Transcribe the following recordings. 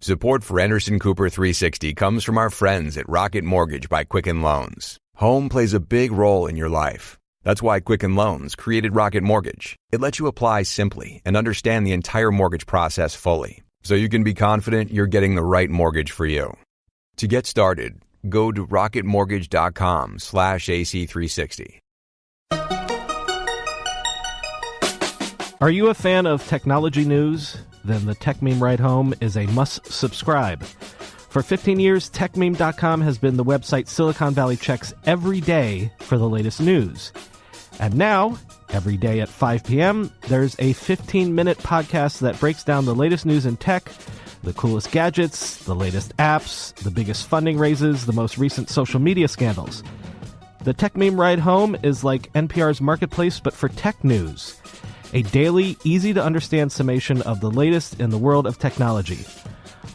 Support for Anderson Cooper 360 comes from our friends at Rocket Mortgage by Quicken Loans. Home plays a big role in your life. That's why Quicken Loans created Rocket Mortgage. It lets you apply simply and understand the entire mortgage process fully, so you can be confident you're getting the right mortgage for you. To get started, go to rocketmortgage.com/AC360. Are you a fan of technology news? Then the TechMeme Ride Home is a must-subscribe. For 15 years, TechMeme.com has been the website Silicon Valley checks every day for the latest news. And now, every day at 5 p.m., there's a 15-minute podcast that breaks down the latest news in tech, the coolest gadgets, the latest apps, the biggest funding raises, the most recent social media scandals. The TechMeme Ride Home is like NPR's Marketplace, but for tech news. A daily, easy-to-understand summation of the latest in the world of technology.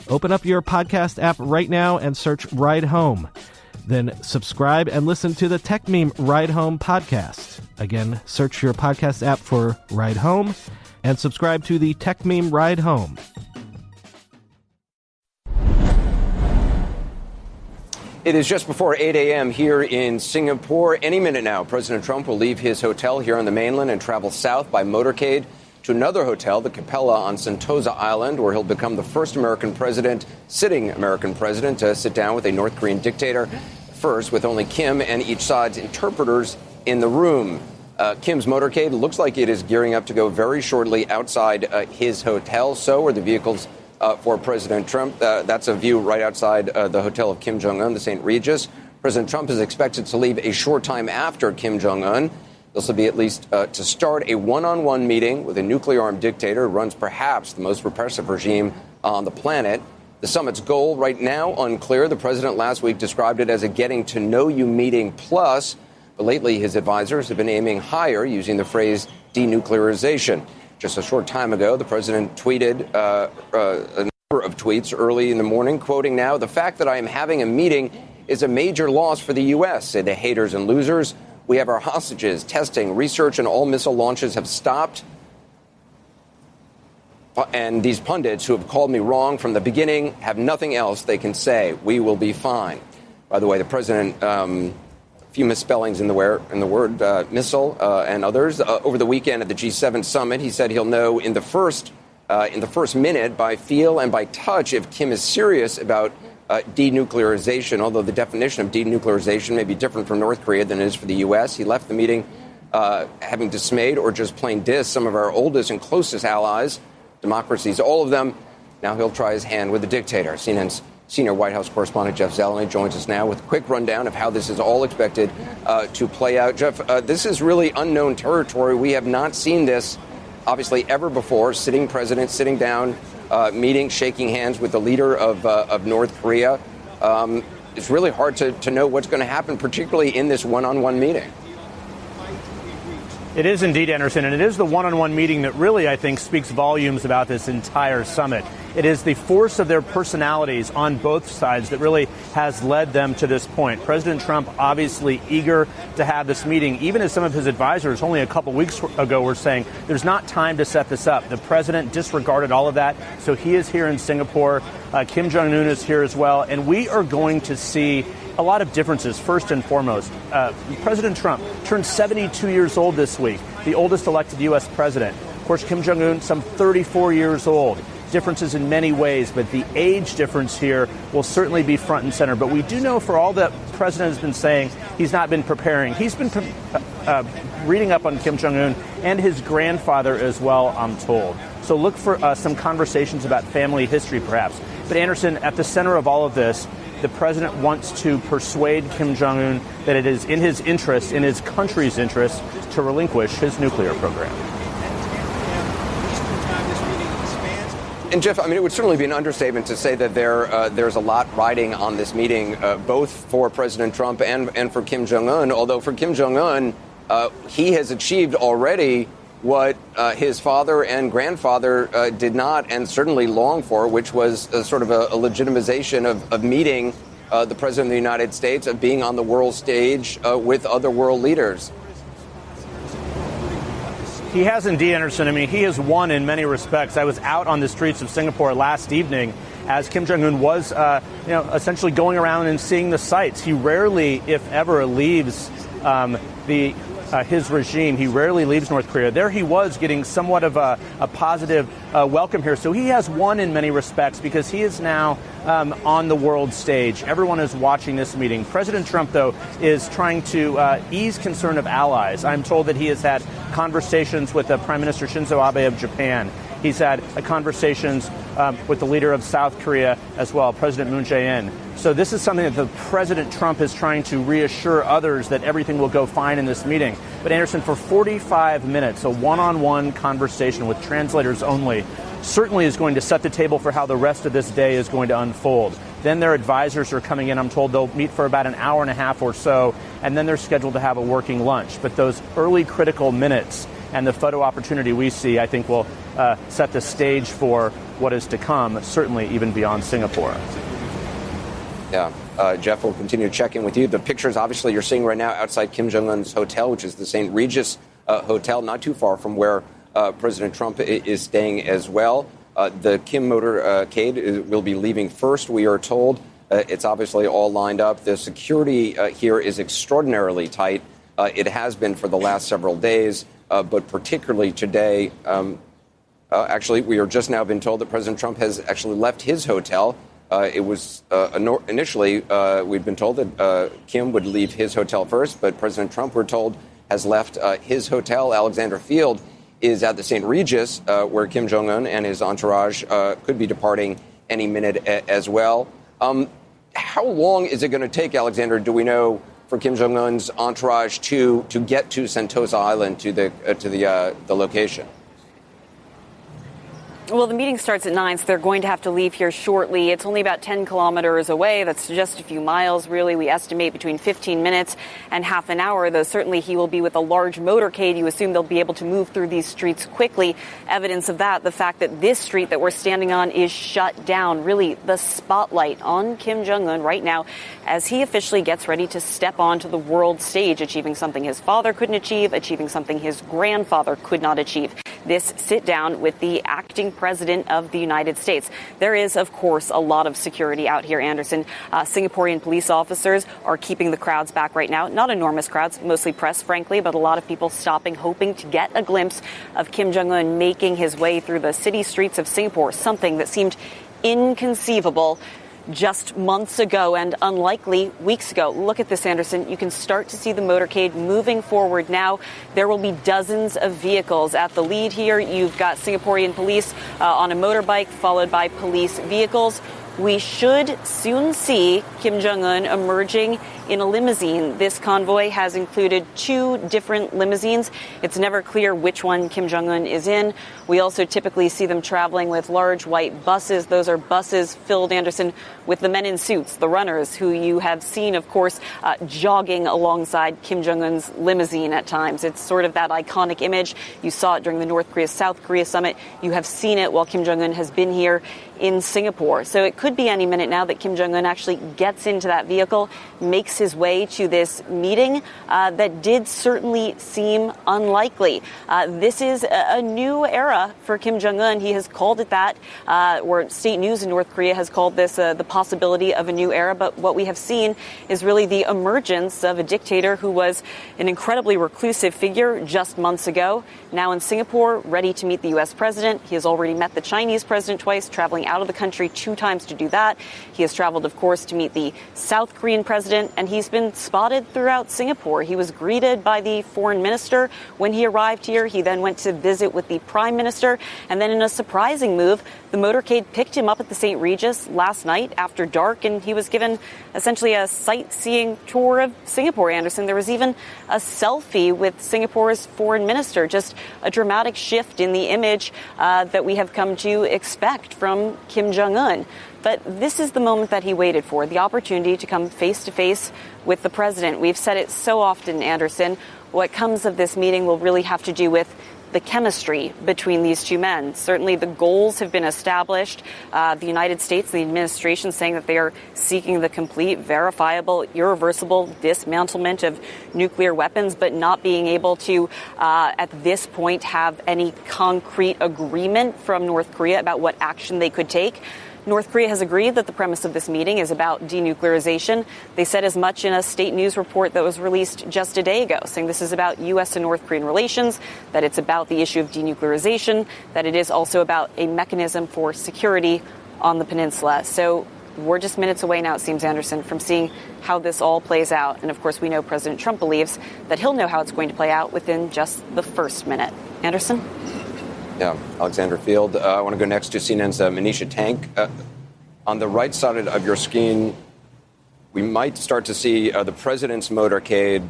Open up your podcast app right now and search Ride Home. Then subscribe and listen to the TechMeme Ride Home podcast. Again, search your podcast app for Ride Home and subscribe to the TechMeme Ride Home. It is just before 8 a.m. here in Singapore. Any minute now, President Trump will leave his hotel here on the mainland and travel south by motorcade to another hotel, the Capella on Sentosa Island, where he'll become the first sitting American president to sit down with a North Korean dictator, first with only Kim and each side's interpreters in the room. Kim's motorcade looks like it is gearing up to go very shortly outside his hotel. So are the vehicles for President Trump. That's a view right outside the hotel of Kim Jong-un, the St. Regis. President Trump is expected to leave a short time after Kim Jong-un. This will be at least to start a one-on-one meeting with a nuclear-armed dictator who runs perhaps the most repressive regime on the planet. The summit's goal right now unclear. The president last week described it as a getting-to-know-you meeting plus, but lately his advisors have been aiming higher, using the phrase denuclearization. Just a short time ago, the president tweeted a number of tweets early in the morning, quoting now, "The fact that I am having a meeting is a major loss for the U.S., say the haters and losers. We have our hostages, testing, research, and all missile launches have stopped. And these pundits who have called me wrong from the beginning have nothing else they can say. We will be fine." By the way, the president, few misspellings in the word missile and others. Over the weekend at the G7 summit, he said he'll know in the first minute by feel and by touch if Kim is serious about denuclearization, although the definition of denuclearization may be different from North Korea than it is for the U.S. He left the meeting having dismayed or just plain dissed some of our oldest and closest allies, democracies, all of them. Now he'll try his hand with the dictator. CNN's senior White House correspondent Jeff Zeleny joins us now with a quick rundown of how this is all expected to play out. Jeff, this is really unknown territory. We have not seen this, obviously, ever before. Sitting president, sitting down, meeting, shaking hands with the leader of North Korea. It's really hard to know what's going to happen, particularly in this one-on-one meeting. It is indeed, Anderson, and it is the one-on-one meeting that really, I think, speaks volumes about this entire summit. It is the force of their personalities on both sides that really has led them to this point. President Trump obviously eager to have this meeting, even as some of his advisors only a couple weeks ago were saying there's not time to set this up. The president disregarded all of that, so he is here in Singapore. Kim Jong-un is here as well, and we are going to see a lot of differences. First and foremost, President Trump turned 72 years old this week, the oldest elected U.S. president. Of course, Kim Jong-un, some 34 years old. Differences in many ways, but the age difference here will certainly be front and center. But we do know, for all that the president has been saying, he's not been preparing. He's been reading up on Kim Jong-un and his grandfather as well, I'm told. So look for some conversations about family history, perhaps. But Anderson, at the center of all of this, the president wants to persuade Kim Jong-un that it is in his interest, in his country's interest, to relinquish his nuclear program. And Jeff, I mean, it would certainly be an understatement to say that there's a lot riding on this meeting, both for President Trump and for Kim Jong-un. Although for Kim Jong-un, he has achieved already what his father and grandfather did not and certainly longed for, which was sort of a legitimization of meeting the president of the United States, of being on the world stage with other world leaders. He has indeed, Anderson. I mean, he has won in many respects. I was out on the streets of Singapore last evening, as Kim Jong-un was, essentially going around and seeing the sights. He rarely, if ever, leaves his regime. He rarely leaves North Korea. There he was getting somewhat of a positive welcome here. So he has won in many respects because he is now on the world stage. Everyone is watching this meeting. President Trump, though, is trying to ease concern of allies. I'm told that he has had conversations with Prime Minister Shinzo Abe of Japan. He's had conversations with the leader of South Korea as well, President Moon Jae-in. So this is something that the President Trump is trying to reassure others that everything will go fine in this meeting. But Anderson, for 45 minutes, a one-on-one conversation with translators only certainly is going to set the table for how the rest of this day is going to unfold. Then their advisors are coming in. I'm told they'll meet for about an hour and a half or so, and then they're scheduled to have a working lunch. But those early critical minutes and the photo opportunity we see, I think, will set the stage for what is to come, certainly even beyond Singapore. Yeah. Jeff, we'll continue to check in with you. The pictures, obviously, you're seeing right now outside Kim Jong-un's hotel, which is the St. Regis Hotel, not too far from where President Trump is staying as well. The Kim motorcade will be leaving first, we are told. It's obviously all lined up. The security here is extraordinarily tight. It has been for the last several days, but particularly today. Actually, we are just now been told that President Trump has actually left his hotel. It was initially we'd been told that Kim would leave his hotel first, but President Trump, we're told, has left his hotel. Alexander Field is at the St. Regis, where Kim Jong-un and his entourage could be departing any minute as well. How long is it going to take, Alexander, do we know, for Kim Jong-un's entourage to get to Sentosa Island, to the location? Well, the meeting starts at 9, so they're going to have to leave here shortly. It's only about 10 kilometers away. That's just a few miles, really. We estimate between 15 minutes and half an hour, though certainly he will be with a large motorcade. You assume they'll be able to move through these streets quickly. Evidence of that, the fact that this street that we're standing on is shut down. Really, the spotlight on Kim Jong-un right now as he officially gets ready to step onto the world stage, achieving something his father couldn't achieve, achieving something his grandfather could not achieve. This sit down with the acting president of the United States. There is, of course, a lot of security out here, Anderson. Singaporean police officers are keeping the crowds back right now. Not enormous crowds, mostly press, frankly, but a lot of people stopping, hoping to get a glimpse of Kim Jong-un making his way through the city streets of Singapore, something that seemed inconceivable just months ago and unlikely weeks ago. Look at this, Anderson. You can start to see the motorcade moving forward now. There will be dozens of vehicles at the lead here. You've got Singaporean police on a motorbike, followed by police vehicles. We should soon see Kim Jong-un emerging in a limousine. This convoy has included 2 different limousines. It's never clear which one Kim Jong-un is in. We also typically see them traveling with large white buses. Those are buses filled, Anderson, with the men in suits, the runners, who you have seen, of course, jogging alongside Kim Jong-un's limousine at times. It's sort of that iconic image. You saw it during the North Korea-South Korea summit. You have seen it while Kim Jong-un has been here in Singapore. So it could be any minute now that Kim Jong-un actually gets into that vehicle, makes his way to this meeting that did certainly seem unlikely. This is a new era for Kim Jong-un. He has called it that, or state news in North Korea has called this the possibility of a new era. But what we have seen is really the emergence of a dictator who was an incredibly reclusive figure just months ago. Now in Singapore, ready to meet the U.S. president. He has already met the Chinese president twice, traveling out of the country 2 times to do that. He has traveled, of course, to meet the South Korean president, and he's been spotted throughout Singapore. He was greeted by the foreign minister when he arrived here. He then went to visit with the prime minister, and then in a surprising move, the motorcade picked him up at the St. Regis last night after dark, and he was given essentially a sightseeing tour of Singapore, Anderson. There was even a selfie with Singapore's foreign minister, just a dramatic shift in the image that we have come to expect from Kim Jong-un. But this is the moment that he waited for, the opportunity to come face-to-face with the president. We've said it so often, Anderson. What comes of this meeting will really have to do with the chemistry between these 2 men. Certainly the goals have been established. The United States, the administration, saying that they are seeking the complete, verifiable, irreversible dismantlement of nuclear weapons, but not being able to, at this point, have any concrete agreement from North Korea about what action they could take. North Korea has agreed that the premise of this meeting is about denuclearization. They said as much in a state news report that was released just a day ago, saying this is about U.S. and North Korean relations, that it's about the issue of denuclearization, that it is also about a mechanism for security on the peninsula. So we're just minutes away now, it seems, Anderson, from seeing how this all plays out. And, of course, we know President Trump believes that he'll know how it's going to play out within just the first minute. Anderson? Yeah, Alexander Field. I want to go next to CNN's Manisha Tank. On the right side of your screen, we might start to see the president's motorcade.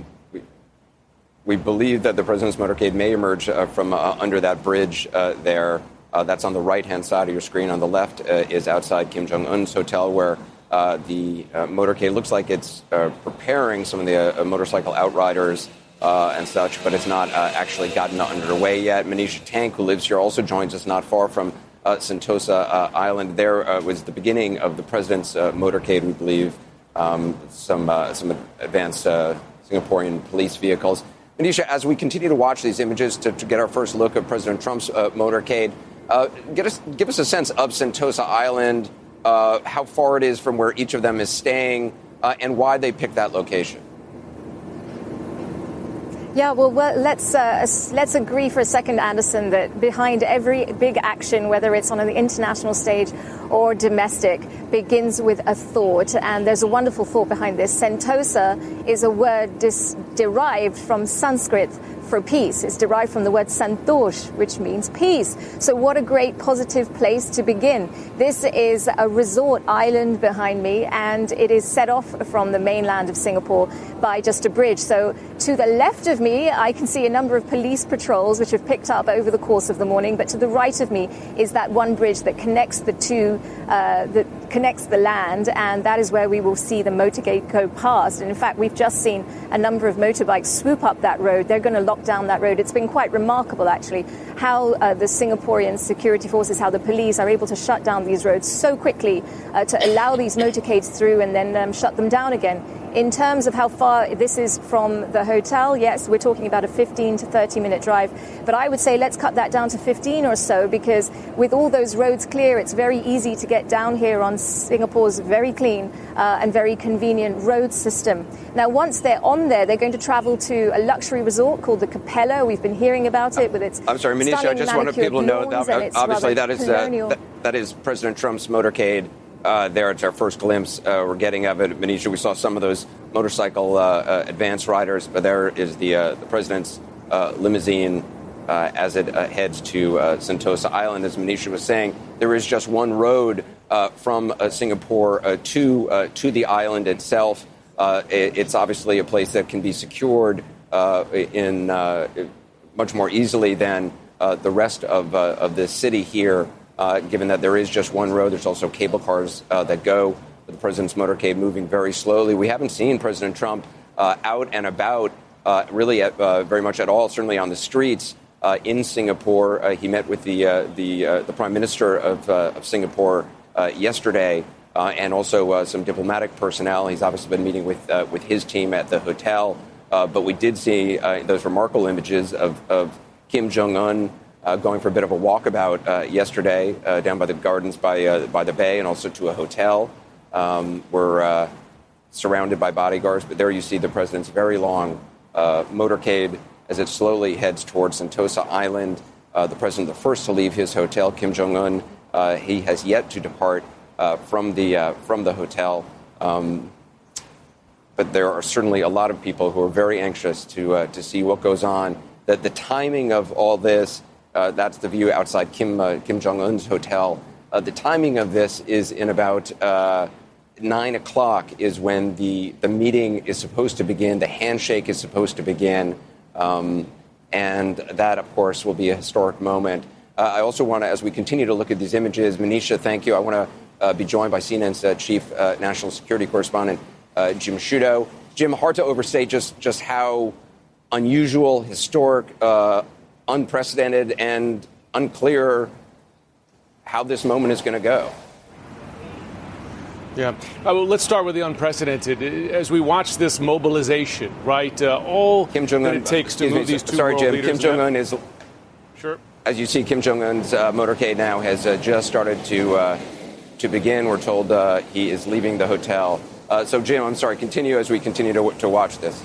We believe that the president's motorcade may emerge from under that bridge there. That's on the right-hand side of your screen. On the left is outside Kim Jong-un's hotel, where the motorcade looks like it's preparing some of the motorcycle outriders and such, but it's not actually gotten underway yet. Manisha Tank, who lives here, also joins us not far from Sentosa Island. There was the beginning of the president's motorcade, we believe, some advanced Singaporean police vehicles. Manisha, as we continue to watch these images to get our first look at President Trump's motorcade, give us a sense of Sentosa Island, how far it is from where each of them is staying, and why they picked that location. Yeah, well, let's agree for a second, Anderson, that behind every big action, whether it's on the international stage or domestic, begins with a thought. And there's a wonderful thought behind this. Sentosa is a word derived from Sanskrit for peace. It's derived from the word santosh, which means peace. So what a great positive place to begin. This is a resort island behind me, and it is set off from the mainland of Singapore by just a bridge. So to the left of me, I can see a number of police patrols which have picked up over the course of the morning. But to the right of me is that one bridge that connects the two, that connects the land, and that is where we will see the motorcade go past. And in fact, we've just seen a number of motorbikes swoop up that road. They're going to lock down that road. It's been quite remarkable, actually, how the Singaporean security forces, how the police are able to shut down these roads so quickly to allow these motorcades through and then shut them down again. In terms of how far this is from the hotel, yes, we're talking about a 15 to 30-minute drive. But I would say let's cut that down to 15 or so, because with all those roads clear, it's very easy to get down here on Singapore's very clean and very convenient road system. Now, once they're on there, they're going to travel to a luxury resort called the Capella. We've been hearing about it with its I'm sorry, Manisha, I just wanted people to know that obviously that is President Trump's motorcade. There, it's our first glimpse we're getting of it. Manisha, we saw some of those motorcycle advance riders, but there is the president's limousine as it heads to Sentosa Island. As Manisha was saying, there is just one road from Singapore to the island itself. It's obviously a place that can be secured in much more easily than the rest of the city here. Given that there is just one road, there's also cable cars that go with the president's motorcade moving very slowly. We haven't seen President Trump out and about really very much at all, certainly on the streets in Singapore. He met with the Prime Minister of Singapore yesterday and also some diplomatic personnel. He's obviously been meeting with his team at the hotel. But we did see those remarkable images of Kim Jong-un going for a bit of a walkabout yesterday down by the gardens by the bay and also to a hotel. We're surrounded by bodyguards, but there you see the president's very long motorcade as it slowly heads towards Sentosa Island. The president, the first to leave his hotel, Kim Jong-un, he has yet to depart from the hotel. But there are certainly a lot of people who are very anxious to see what goes on. The timing of all this. That's the view outside Kim Jong-un's hotel. The timing of this is in about 9 o'clock is when the meeting is supposed to begin. The handshake is supposed to begin. And that, of course, will be a historic moment. I also want to, as we continue to look at these images, Manisha, thank you. I want to be joined by CNN's chief national security correspondent, Jim Sciutto. Jim, hard to overstate just how unusual, historic, unprecedented and unclear how this moment is going to go. Yeah. Well, let's start with the unprecedented. As we watch this mobilization, right, all Kim Jong-un, that it takes to move these two world leaders. Kim Jong-un is, sure. As you see, Kim Jong-un's motorcade now has just started to to begin. We're told he is leaving the hotel. So, Jim, I'm sorry, continue as we continue to watch this.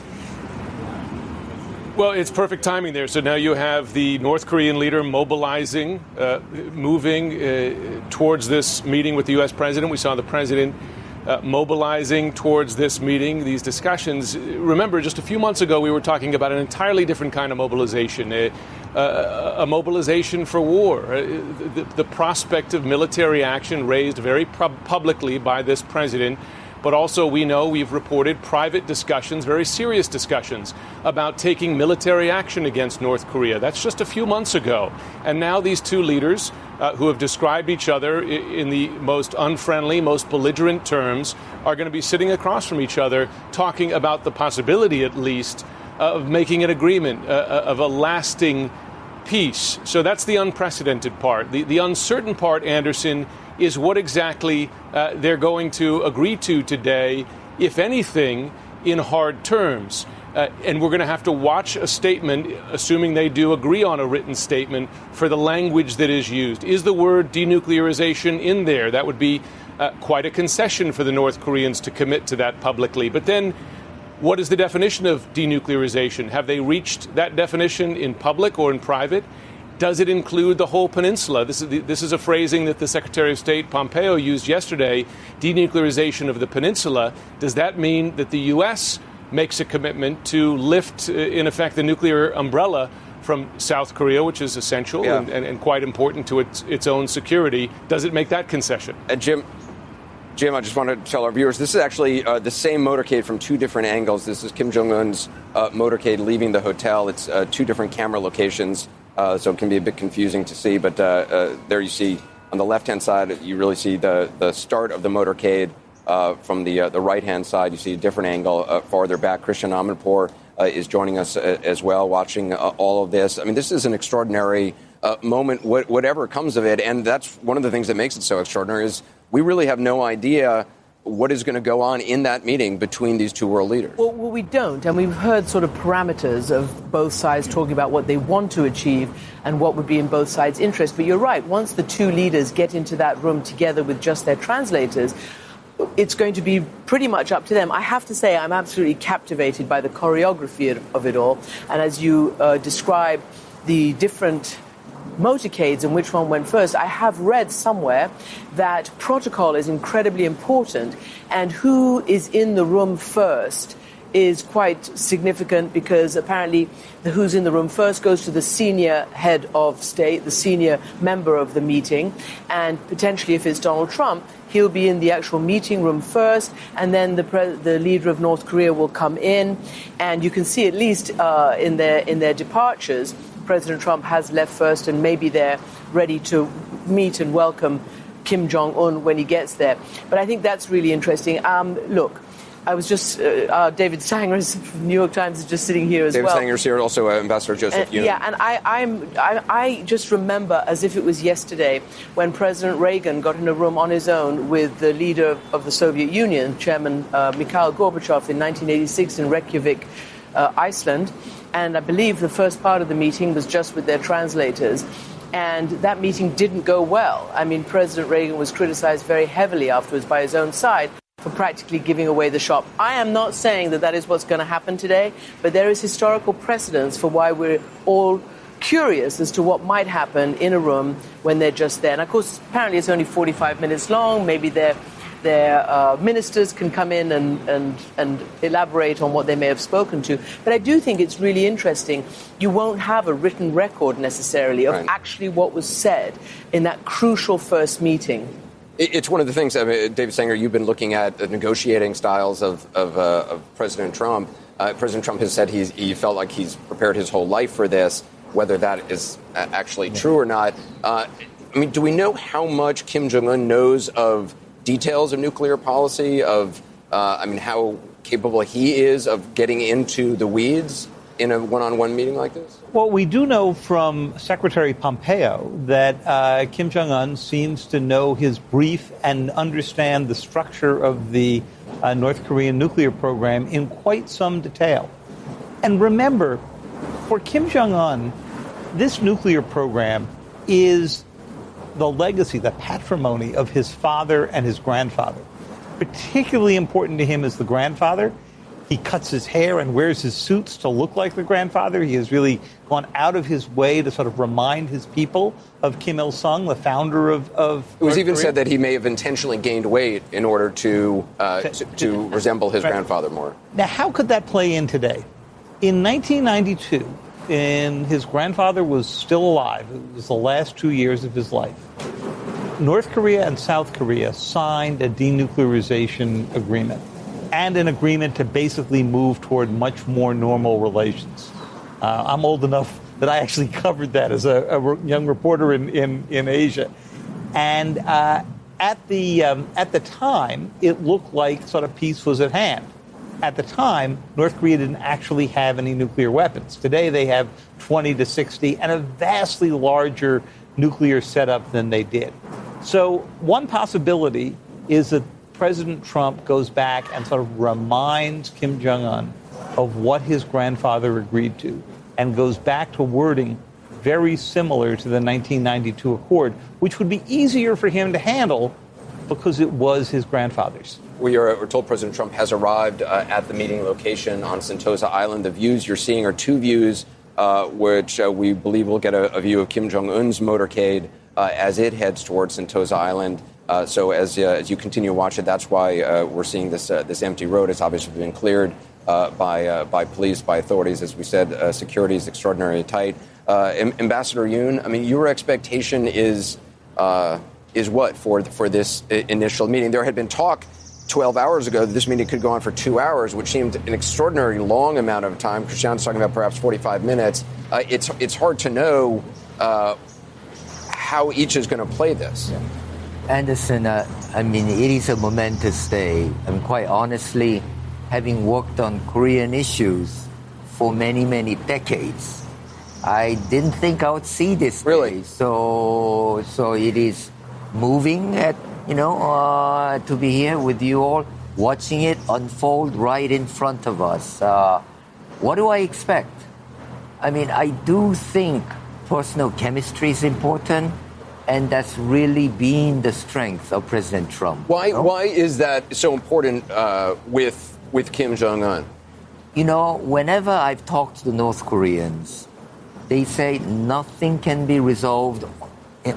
Well, it's perfect timing there. So now you have the North Korean leader mobilizing, moving towards this meeting with the U.S. president. We saw the president mobilizing towards this meeting, these discussions. Remember, just a few months ago, we were talking about an entirely different kind of mobilization, a mobilization for war. The prospect of military action raised very publicly by this president. But also, we know we've reported private discussions, very serious discussions, about taking military action against North Korea. That's just a few months ago. And now these two leaders, who have described each other in the most unfriendly, most belligerent terms, are going to be sitting across from each other, talking about the possibility, at least, of making an agreement, of a lasting peace. So that's the unprecedented part. The uncertain part, Anderson, is what exactly they're going to agree to today, if anything, in hard terms. And we're going to have to watch a statement, assuming they do agree on a written statement, for the language that is used. Is the word denuclearization in there? That would be quite a concession for the North Koreans to commit to that publicly. But then, what is the definition of denuclearization? Have they reached that definition in public or in private? Does it include the whole peninsula? This is a phrasing that the Secretary of State Pompeo used yesterday, denuclearization of the peninsula. Does that mean that the U.S. makes a commitment to lift, in effect, the nuclear umbrella from South Korea, which is essential and quite important to its own security? Does it make that concession? Jim, I just want to tell our viewers, this is actually the same motorcade from two different angles. This is Kim Jong-un's motorcade leaving the hotel. It's two different camera locations. So it can be a bit confusing to see, but there you see on the left-hand side, you really see the start of the motorcade. From the right-hand side, you see a different angle farther back. Christian Amanpour is joining us as well, watching all of this. I mean, this is an extraordinary moment, whatever comes of it, and that's one of the things that makes it so extraordinary is we really have no idea what is going to go on in that meeting between these two world leaders. Well, we don't. And we've heard sort of parameters of both sides talking about what they want to achieve and what would be in both sides' interest. But you're right. Once the two leaders get into that room together with just their translators, it's going to be pretty much up to them. I have to say I'm absolutely captivated by the choreography of it all. And as you describe the different motorcades and which one went first, I have read somewhere that protocol is incredibly important, and who is in the room first is quite significant, because apparently the who's in the room first goes to the senior head of state, the senior member of the meeting, and potentially if it's Donald Trump, he'll be in the actual meeting room first, and then the leader of North Korea will come in, and you can see at least in their departures, President Trump has left first, and maybe they're ready to meet and welcome Kim Jong-un when he gets there. But I think that's really interesting. Look, I was just, David Sanger's from New York Times is just sitting here as well. David Sanger's here, also Ambassador Joseph Yun. Yeah, and I just remember as if it was yesterday when President Reagan got in a room on his own with the leader of the Soviet Union, Chairman Mikhail Gorbachev, in 1986 in Reykjavik, Iceland. And I believe the first part of the meeting was just with their translators. And that meeting didn't go well. I mean, President Reagan was criticized very heavily afterwards by his own side for practically giving away the shop. I am not saying that that is what's going to happen today, but there is historical precedence for why we're all curious as to what might happen in a room when they're just there. And of course, apparently it's only 45 minutes long. Maybe their ministers can come in and elaborate on what they may have spoken to. But I do think it's really interesting. You won't have a written record necessarily of actually what was said in that crucial first meeting. It's one of the things, I mean, David Sanger, you've been looking at the negotiating styles of President Trump. President Trump has said he felt like he's prepared his whole life for this, whether that is actually true or not. I mean, do we know how much Kim Jong-un knows of details of nuclear policy, how capable he is of getting into the weeds in a one-on-one meeting like this? Well, we do know from Secretary Pompeo that Kim Jong-un seems to know his brief and understand the structure of the North Korean nuclear program in quite some detail. And remember, for Kim Jong-un, this nuclear program is the legacy, the patrimony of his father and his grandfather. Particularly important to him is the grandfather. He cuts his hair and wears his suits to look like the grandfather. He has really gone out of his way to sort of remind his people of Kim Il-sung, the founder of It was even Korea. said that he may have intentionally gained weight in order to resemble his grandfather more. Now, how could that play in today? In 1992, his grandfather was still alive. It was the last 2 years of his life. North Korea and South Korea signed a denuclearization agreement and an agreement to basically move toward much more normal relations. I'm old enough that I actually covered that as a young reporter in Asia. And at the time, it looked like sort of peace was at hand. At the time, North Korea didn't actually have any nuclear weapons. Today, they have 20 to 60 and a vastly larger nuclear setup than they did. So one possibility is that President Trump goes back and sort of reminds Kim Jong-un of what his grandfather agreed to and goes back to wording very similar to the 1992 Accord, which would be easier for him to handle because it was his grandfather's. We're told President Trump has arrived at the meeting location on Sentosa Island. The views you're seeing are two views, which we believe will get a view of Kim Jong-un's motorcade as it heads towards Sentosa Island. So as you continue to watch it, that's why we're seeing this empty road. It's obviously been cleared by police, by authorities. As we said, security is extraordinarily tight. Ambassador Yoon, I mean, your expectation is what for this initial meeting? There had been talk 12 hours ago that this meeting could go on for 2 hours, which seemed an extraordinarily long amount of time. Christian's talking about perhaps 45 minutes. It's hard to know how each is going to play this. Yeah. Anderson, I mean, it is a momentous day. And quite honestly, having worked on Korean issues for many, many decades, I didn't think I would see this really day. So it is moving to be here with you all, watching it unfold right in front of us. What do I expect? I mean, I do think personal chemistry is important, and that's really been the strength of President Trump. Why is that so important with Kim Jong-un? You know, whenever I've talked to the North Koreans, they say nothing can be resolved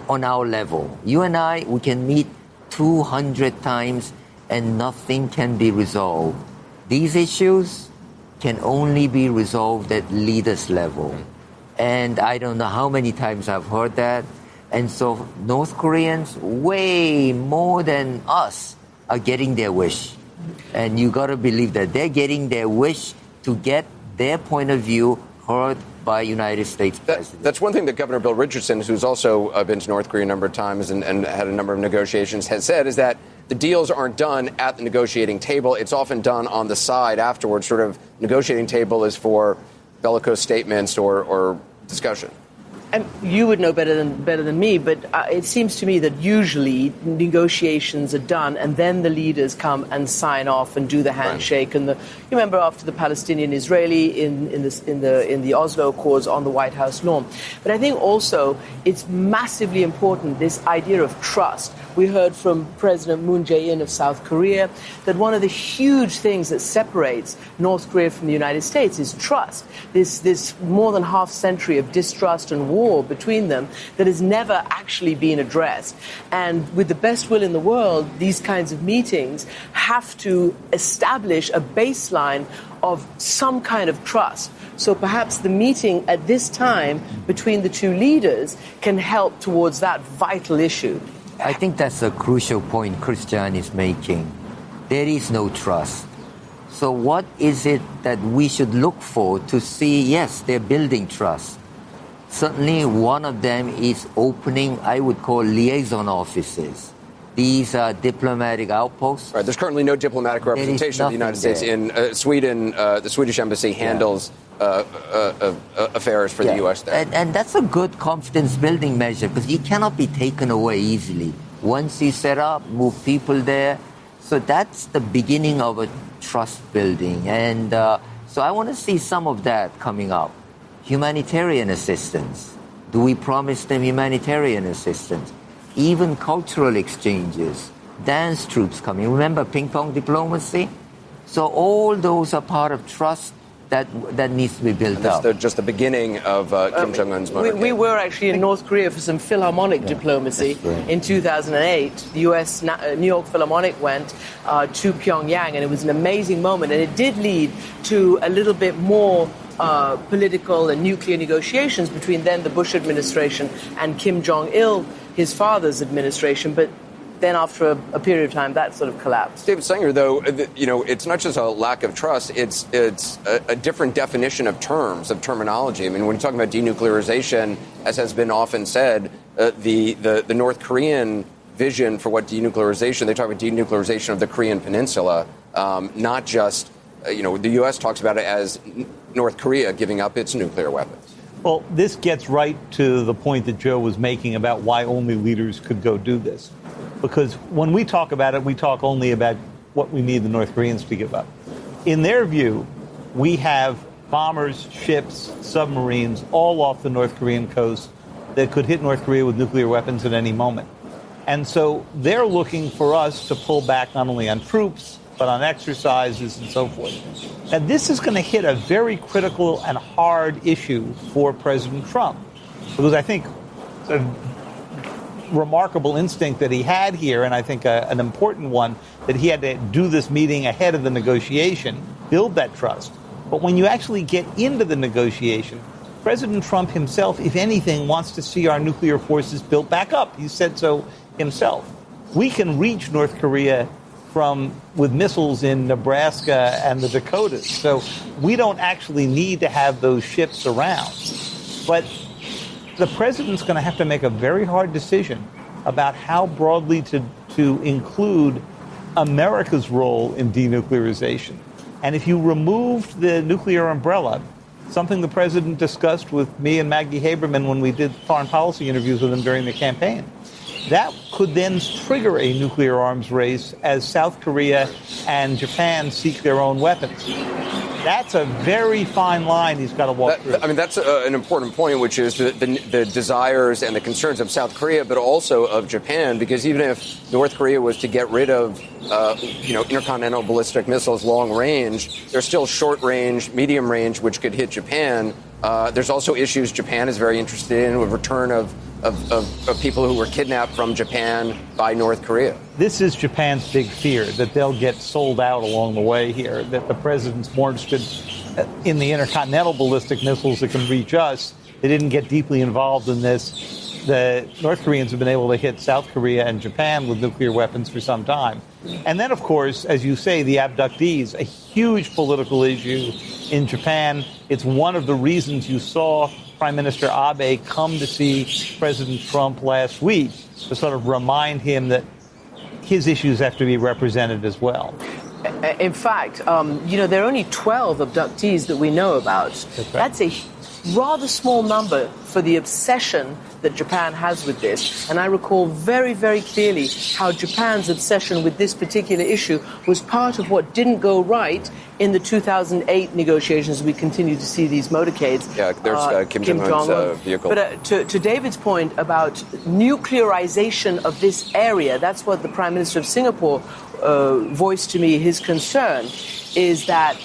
on our level. You and I, we can meet 200 times and nothing can be resolved. These issues can only be resolved at leaders level. And I don't know how many times I've heard that. And so North Koreans, way more than us, are getting their wish. And you got to believe that they're getting their wish to get their point of view heard by United States president. That's one thing that Governor Bill Richardson, who's also been to North Korea a number of times and had a number of negotiations, has said is that the deals aren't done at the negotiating table. It's often done on the side afterwards. Sort of negotiating table is for bellicose statements or discussion. And you would know better than me, but it seems to me that usually negotiations are done, and then the leaders come and sign off and do the handshake. Right. And you remember after the Palestinian-Israeli in the Oslo Accords on the White House lawn. But I think also it's massively important, this idea of trust. We heard from President Moon Jae-in of South Korea that one of the huge things that separates North Korea from the United States is trust. This more than half century of distrust and war between them that has never actually been addressed. And with the best will in the world, these kinds of meetings have to establish a baseline of some kind of trust. So perhaps the meeting at this time between the two leaders can help towards that vital issue. I think that's a crucial point Christian is making. There is no trust. So what is it that we should look for to see, yes, they're building trust? Certainly one of them is opening, I would call, liaison offices. These are diplomatic outposts. Right, there's currently no diplomatic representation of the United States in Sweden. The Swedish embassy handles affairs for the U.S. there. And that's a good confidence-building measure because you cannot be taken away easily. Once you set up, move people there. So that's the beginning of a trust building. And so I want to see some of that coming up. Humanitarian assistance. Do we promise them humanitarian assistance? even cultural exchanges, dance troops coming. Remember ping pong diplomacy? So all those are part of trust that needs to be built up. That's just the beginning of Kim Jong-un's motorcade. We were actually in North Korea for some Philharmonic diplomacy in 2008. The U.S. New York Philharmonic went to Pyongyang, and it was an amazing moment. And it did lead to a little bit more political and nuclear negotiations between then the Bush administration and Kim Jong-il, his father's administration. But then after a period of time, that sort of collapsed. David Sanger, though, it's not just a lack of trust, it's a different definition of terms, of terminology. I mean, when you're talking about denuclearization, as has been often said, the North Korean vision for what denuclearization, they talk about denuclearization of the Korean Peninsula, not just, the U.S. talks about it as North Korea giving up its nuclear weapons. Well, this gets right to the point that Joe was making about why only leaders could go do this. Because when we talk about it, we talk only about what we need the North Koreans to give up. In their view, we have bombers, ships, submarines all off the North Korean coast that could hit North Korea with nuclear weapons at any moment. And so they're looking for us to pull back not only on troops, but on exercises and so forth. And this is going to hit a very critical and hard issue for President Trump. Because I think a remarkable instinct that he had here, and I think an important one, that he had to do this meeting ahead of the negotiation, build that trust. But when you actually get into the negotiation, President Trump himself, if anything, wants to see our nuclear forces built back up. He said so himself. We can reach North Korea with missiles in Nebraska and the Dakotas. So we don't actually need to have those ships around. But the president's going to have to make a very hard decision about how broadly to include America's role in denuclearization. And if you removed the nuclear umbrella, something the president discussed with me and Maggie Haberman when we did foreign policy interviews with him during the campaign, that could then trigger a nuclear arms race as South Korea and Japan seek their own weapons. That's a very fine line he's got to walk through. I mean, that's an important point, which is the desires and the concerns of South Korea, but also of Japan, because even if North Korea was to get rid of, intercontinental ballistic missiles long range, there's still short range, medium range, which could hit Japan. There's also issues Japan is very interested in, with return of people who were kidnapped from Japan by North Korea. This is Japan's big fear, that they'll get sold out along the way here, that the president's more interested in the intercontinental ballistic missiles that can reach us. They didn't get deeply involved in this. The North Koreans have been able to hit South Korea and Japan with nuclear weapons for some time. And then, of course, as you say, the abductees, a huge political issue in Japan. It's one of the reasons you saw Prime Minister Abe come to see President Trump last week, to sort of remind him that his issues have to be represented as well. In fact, there are only 12 abductees that we know about. That's a rather small number for the obsession that Japan has with this. And I recall very, very clearly how Japan's obsession with this particular issue was part of what didn't go right in the 2008 negotiations. We continue to see these motorcades. Yeah, there's Kim Jong-un's vehicle. But to David's point about nuclearization of this area, that's what the Prime Minister of Singapore voiced to me. His concern is that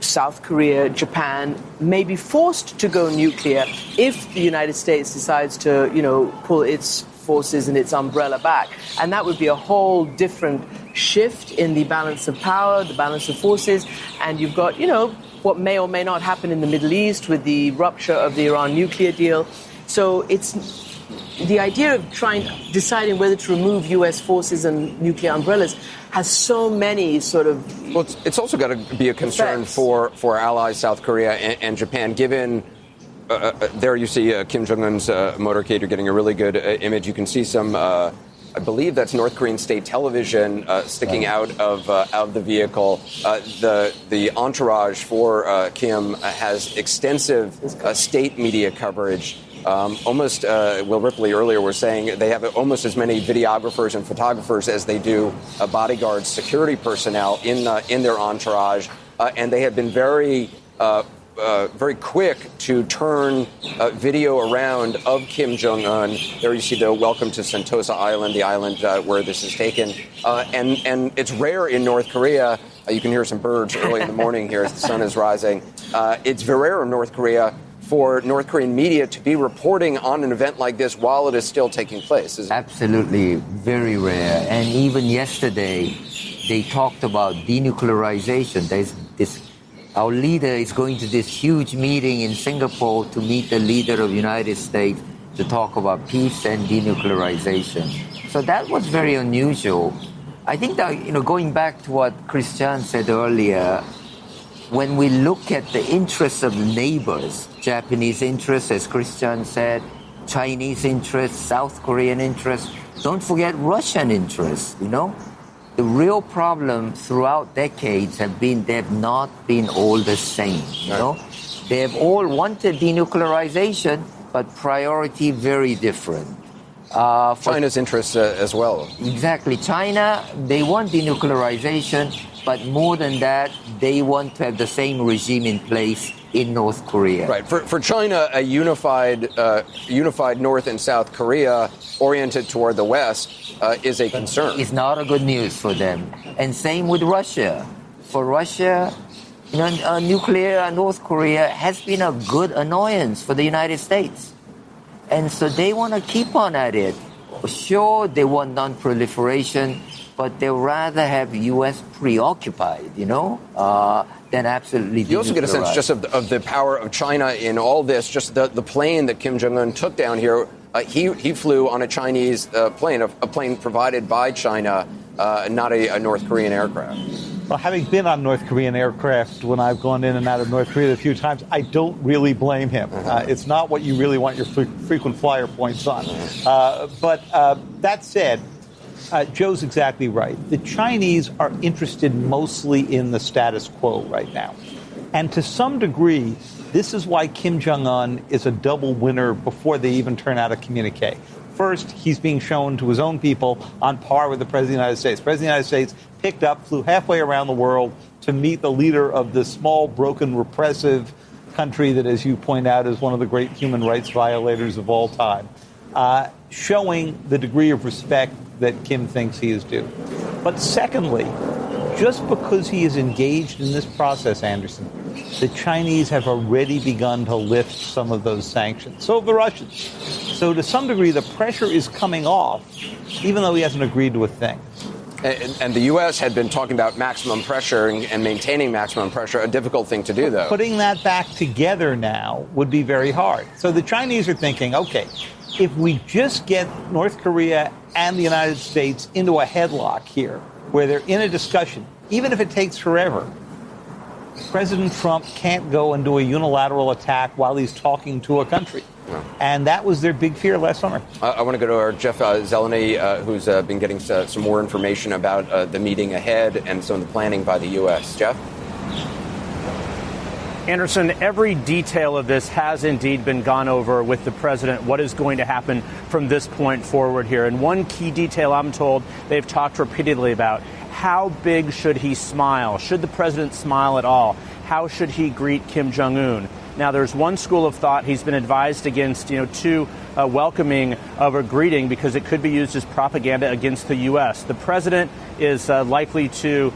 South Korea, Japan may be forced to go nuclear if the United States decides to, pull its forces and its umbrella back. And that would be a whole different shift in the balance of power, the balance of forces. And you've got, what may or may not happen in the Middle East with the rupture of the Iran nuclear deal. So it's the idea of deciding whether to remove U.S. forces and nuclear umbrellas has so many sort of... Well, it's also got to be a concern for allies South Korea and Japan, given... there you see Kim Jong-un's motorcade. You're getting a really good image. You can see some... I believe that's North Korean state television sticking out of the vehicle. The entourage for Kim has extensive state media coverage. Will Ripley earlier was saying they have almost as many videographers and photographers as they do bodyguards, security personnel in their entourage, and they have been very very quick to turn video around of Kim Jong-un. There you see the welcome to Sentosa Island, the island where this is taken. And it's rare in North Korea. You can hear some birds early in the morning here as the sun is rising. It's very rare in North Korea for North Korean media to be reporting on an event like this while it is still taking place. Absolutely, very rare. And even yesterday, they talked about denuclearization. Our leader is going to this huge meeting in Singapore to meet the leader of the United States to talk about peace and denuclearization. So that was very unusual. I think that, going back to what Christian said earlier, when we look at the interests of the neighbors, Japanese interests, as Christian said, Chinese interests, South Korean interests, don't forget Russian interests, The real problem throughout decades they have not been all the same, They have all wanted denuclearization, but priority very different. China's interests as well. Exactly. China, they want denuclearization, but more than that, they want to have the same regime in place in North Korea. Right. For China, a unified North and South Korea oriented toward the West is a concern. It's not a good news for them. And same with Russia. For Russia, nuclear North Korea has been a good annoyance for the United States. And so they want to keep on at it. Sure, they want non-proliferation, but they rather have U.S. preoccupied, than absolutely. You also get a sense just of the power of China in all this. Just the plane that Kim Jong-un took down here, he flew on a Chinese plane, a plane provided by China, not a North Korean aircraft. Well, having been on North Korean aircraft when I've gone in and out of North Korea a few times, I don't really blame him. It's not what you really want your frequent flyer points on. But that said, Joe's exactly right. The Chinese are interested mostly in the status quo right now. And to some degree, this is why Kim Jong-un is a double winner before they even turn out a communique. First, he's being shown to his own people on par with the President of the United States. The President of the United States picked up, flew halfway around the world to meet the leader of this small, broken, repressive country that, as you point out, is one of the great human rights violators of all time, showing the degree of respect that Kim thinks he is due. But secondly, just because he is engaged in this process, Anderson, the Chinese have already begun to lift some of those sanctions. So have the Russians. So to some degree, the pressure is coming off, even though he hasn't agreed to a thing. And the U.S. had been talking about maximum pressure and maintaining maximum pressure, a difficult thing to do, though. Putting that back together now would be very hard. So the Chinese are thinking, okay, if we just get North Korea and the United States into a headlock here, where they're in a discussion, even if it takes forever, President Trump can't go and do a unilateral attack while he's talking to a country. No. And that was their big fear last summer. I want to go to our Jeff Zeleny, who's been getting some more information about the meeting ahead and some of the planning by the U.S. Jeff? Anderson, every detail of this has indeed been gone over with the president, what is going to happen from this point forward here. And one key detail I'm told they've talked repeatedly about, how big should he smile? Should the president smile at all? How should he greet Kim Jong-un? Now, there's one school of thought he's been advised against, too welcoming of a greeting because it could be used as propaganda against the U.S. The president is likely to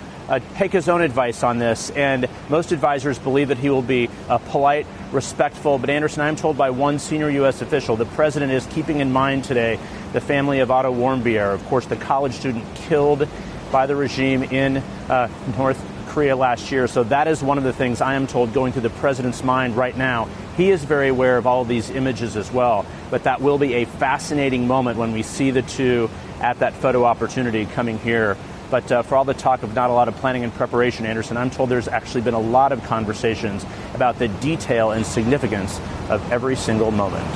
take his own advice on this, and most advisors believe that he will be polite, respectful. But, Anderson, I'm told by one senior U.S. official, the president is keeping in mind today the family of Otto Warmbier, of course, the college student killed by the regime in North Korea last year. So that is one of the things I am told going through the president's mind right now. He is very aware of all of these images as well. But that will be a fascinating moment when we see the two at that photo opportunity coming here. But for all the talk of not a lot of planning and preparation, Anderson, I'm told there's actually been a lot of conversations about the detail and significance of every single moment.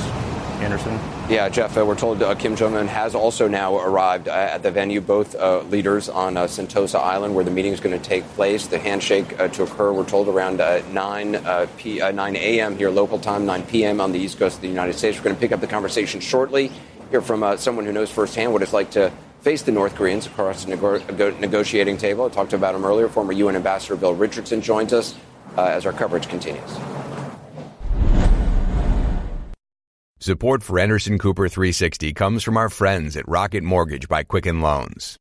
Anderson? Yeah, Jeff, we're told Kim Jong-un has also now arrived at the venue, both leaders on Sentosa Island, where the meeting is going to take place. The handshake to occur, we're told, around 9 a.m. here local time, 9 p.m. on the East Coast of the United States. We're going to pick up the conversation shortly, hear from someone who knows firsthand what it's like to face the North Koreans across the negotiating table. I talked about him earlier. Former UN Ambassador Bill Richardson joins us as our coverage continues. Support for Anderson Cooper 360 comes from our friends at Rocket Mortgage by Quicken Loans.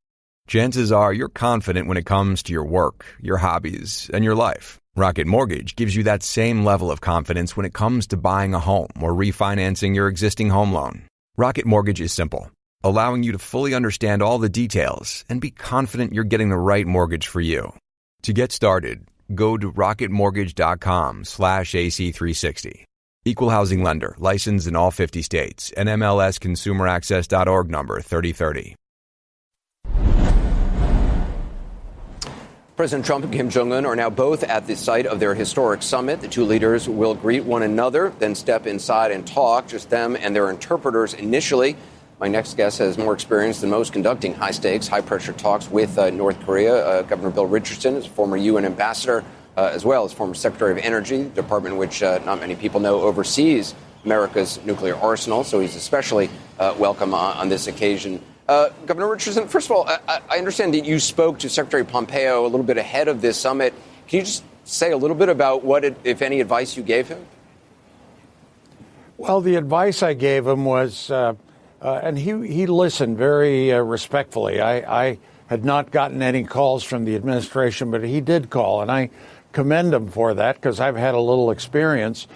Chances are you're confident when it comes to your work, your hobbies, and your life. Rocket Mortgage gives you that same level of confidence when it comes to buying a home or refinancing your existing home loan. Rocket Mortgage is simple, allowing you to fully understand all the details and be confident you're getting the right mortgage for you. To get started, go to rocketmortgage.com/AC360. Equal housing lender, licensed in all 50 states, and NMLSconsumeraccess.org number 3030. President Trump and Kim Jong-un are now both at the site of their historic summit. The two leaders will greet one another, then step inside and talk, just them and their interpreters initially. My next guest has more experience than most conducting high-stakes, high-pressure talks with North Korea. Governor Bill Richardson is a former UN ambassador, as well as former Secretary of Energy, the department which not many people know oversees America's nuclear arsenal. So he's especially welcome on this occasion. Governor Richardson, first of all, I understand that you spoke to Secretary Pompeo a little bit ahead of this summit. Can you just say a little bit about what, if any, advice you gave him? Well, the advice I gave him was, and he listened very respectfully. I had not gotten any calls from the administration, but he did call, and I commend him for that because I've had a little experience.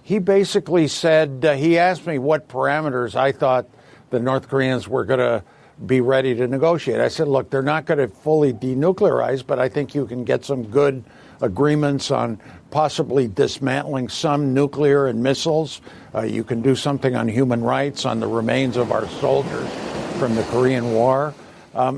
He basically said, he asked me what parameters I thought the North Koreans were going to be ready to negotiate. I said, look, they're not going to fully denuclearize, but I think you can get some good agreements on possibly dismantling some nuclear and missiles. You can do something on human rights, on the remains of our soldiers from the Korean War.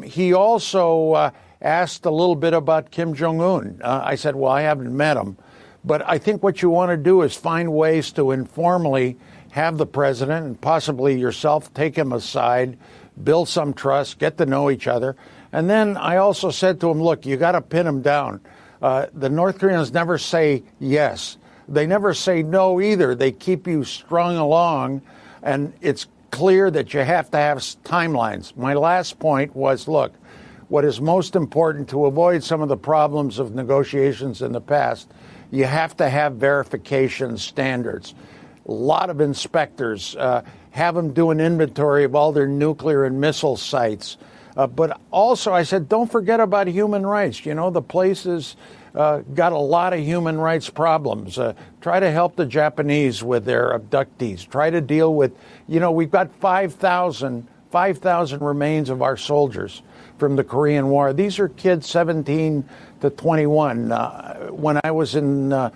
He also asked a little bit about Kim Jong-un. I said, well, I haven't met him, but I think what you want to do is find ways to informally have the president and possibly yourself take him aside, build some trust, get to know each other. And then I also said to him, look, you got to pin him down. The North Koreans never say yes. They never say no either. They keep you strung along, and it's clear that you have to have timelines. My last point was, look, what is most important to avoid some of the problems of negotiations in the past, you have to have verification standards. A lot of inspectors, have them do an inventory of all their nuclear and missile sites. But also, I said, don't forget about human rights. You know, the place has got a lot of human rights problems. Try to help the Japanese with their abductees. Try to deal with, you know, we've got 5,000 remains of our soldiers from the Korean War. These are kids 17 to 21. When I was in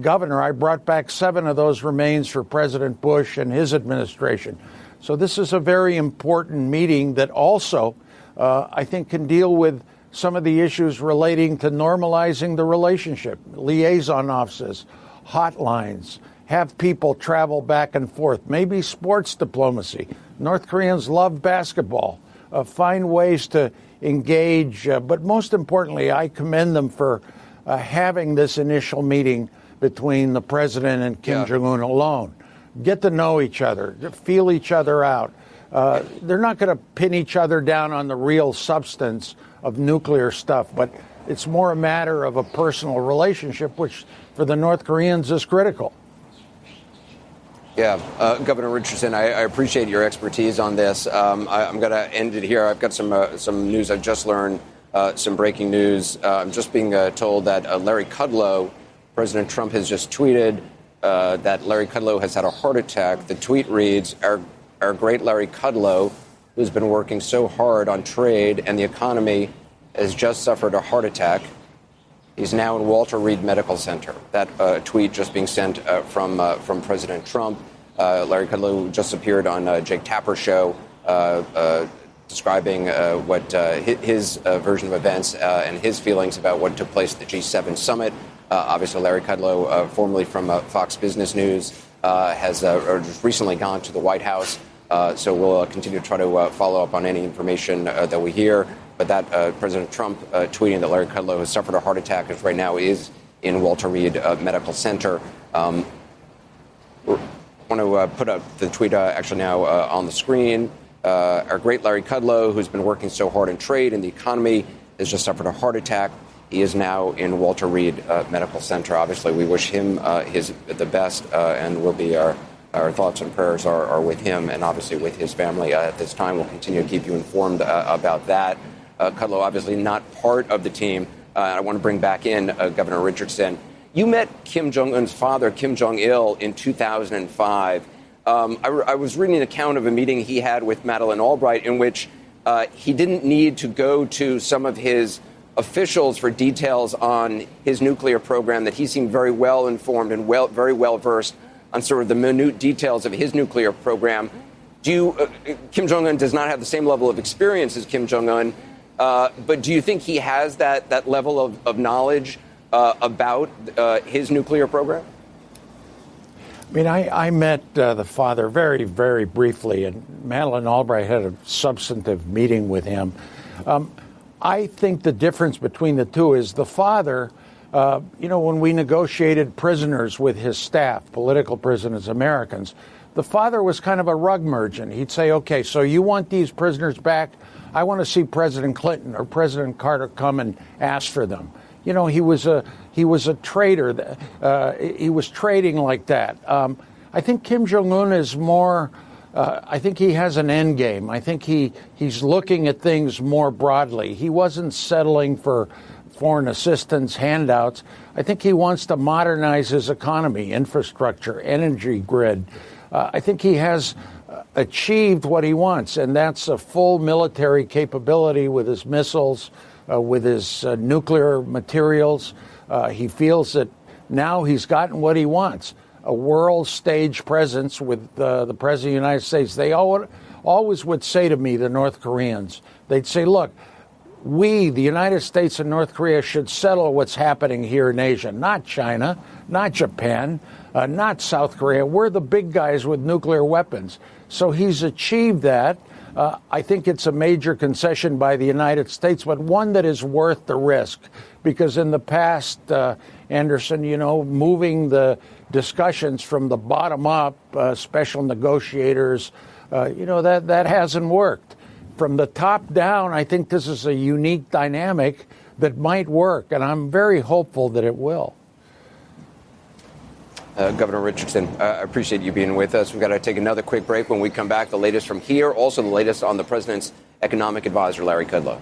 governor, I brought back 7 of those remains for President Bush and his administration. So this is a very important meeting that also, I think, can deal with some of the issues relating to normalizing the relationship, liaison offices, hotlines, have people travel back and forth, maybe sports diplomacy. North Koreans love basketball. Find ways to engage. But most importantly, I commend them for having this initial meeting between the president and Kim Jong-un alone. Get to know each other, feel each other out. They're not going to pin each other down on the real substance of nuclear stuff, but it's more a matter of a personal relationship, which for the North Koreans is critical. Yeah, Governor Richardson, I appreciate your expertise on this. I'm going to end it here. I've got some news I've just learned, some breaking news. I'm just being told that Larry Kudlow, President Trump has just tweeted that Larry Kudlow has had a heart attack. The tweet reads, our great Larry Kudlow, who's been working so hard on trade and the economy, has just suffered a heart attack. He's now in Walter Reed Medical Center. That tweet just being sent from President Trump. Larry Kudlow just appeared on Jake Tapper's show describing what his version of events and his feelings about what took place at the G7 summit. Obviously, Larry Kudlow, formerly from Fox Business News, has just recently gone to the White House. So we'll continue to try to follow up on any information that we hear. But that President Trump tweeting that Larry Kudlow has suffered a heart attack right now is in Walter Reed Medical Center. I want to put up the tweet actually now on the screen. Our great Larry Kudlow, who's been working so hard in trade and the economy, has just suffered a heart attack. He is now in Walter Reed Medical Center. Obviously, we wish him the best, and we'll be our our thoughts and prayers are with him and obviously with his family at this time. We'll continue to keep you informed about that. Kudlow, obviously not part of the team. I want to bring back in Governor Richardson. You met Kim Jong-un's father, Kim Jong-il, in 2005. I was reading an account of a meeting he had with Madeleine Albright in which he didn't need to go to some of his officials for details on his nuclear program, that he seemed very well informed and very well versed on sort of the minute details of his nuclear program. Kim Jong-un does not have the same level of experience as Kim Jong-un, but do you think he has that level of knowledge about his nuclear program? I mean, I met the father very, very briefly, and Madeleine Albright had a substantive meeting with him. I think the difference between the two is the father, when we negotiated prisoners with his staff, political prisoners, Americans, the father was kind of a rug merchant. He'd say, okay, so you want these prisoners back? I want to see President Clinton or President Carter come and ask for them. You know, he was a trader. He was trading like that. I think Kim Jong-un is more. I think he has an end game. I think he's looking at things more broadly. He wasn't settling for foreign assistance, handouts. I think he wants to modernize his economy, infrastructure, energy grid. I think he has achieved what he wants, and that's a full military capability with his missiles, with his nuclear materials. He feels that now he's gotten what he wants, a world stage presence with the President of the United States. They always would say to me, the North Koreans, they'd say, look, we, the United States and North Korea, should settle what's happening here in Asia, not China, not Japan, not South Korea. We're the big guys with nuclear weapons. So he's achieved that. I think it's a major concession by the United States, but one that is worth the risk. Because in the past, Anderson, moving the discussions from the bottom up, special negotiators, that hasn't worked. From the top down, I think this is a unique dynamic that might work, and I'm very hopeful that it will. Governor Richardson, I appreciate you being with us. We've got to take another quick break. When we come back, the latest from here, also the latest on the president's economic advisor, Larry Kudlow.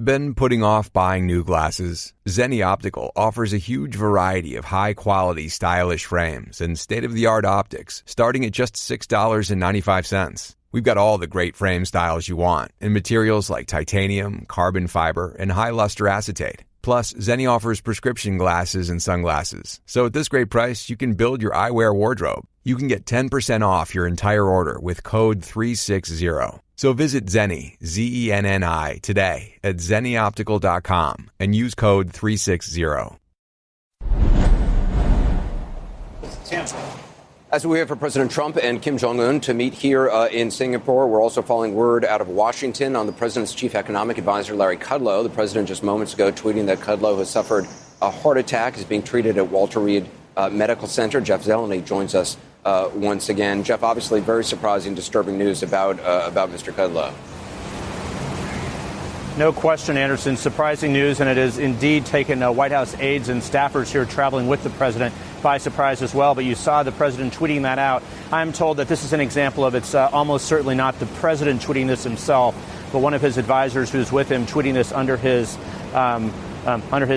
Been putting off buying new glasses? Zenni Optical offers a huge variety of high-quality, stylish frames and state-of-the-art optics, starting at just $6.95. We've got all the great frame styles you want in materials like titanium, carbon fiber, and high-luster acetate. Plus, Zenni offers prescription glasses and sunglasses. So at this great price, you can build your eyewear wardrobe. You can get 10% off your entire order with code 360. So visit Zenni, Zenni, today at zennioptical.com and use code 360. As we wait for President Trump and Kim Jong-un to meet here in Singapore, we're also following word out of Washington on the president's chief economic advisor, Larry Kudlow. The president just moments ago tweeting that Kudlow has suffered a heart attack, is being treated at Walter Reed Medical Center. Jeff Zeleny joins us once again. Jeff, obviously very surprising, disturbing news about Mr. Kudlow. No question, Anderson. Surprising news, and it has indeed taken White House aides and staffers here traveling with the president by surprise as well. But you saw the president tweeting that out. I'm told that this is an example of it's almost certainly not the president tweeting this himself, but one of his advisors who's with him tweeting this under his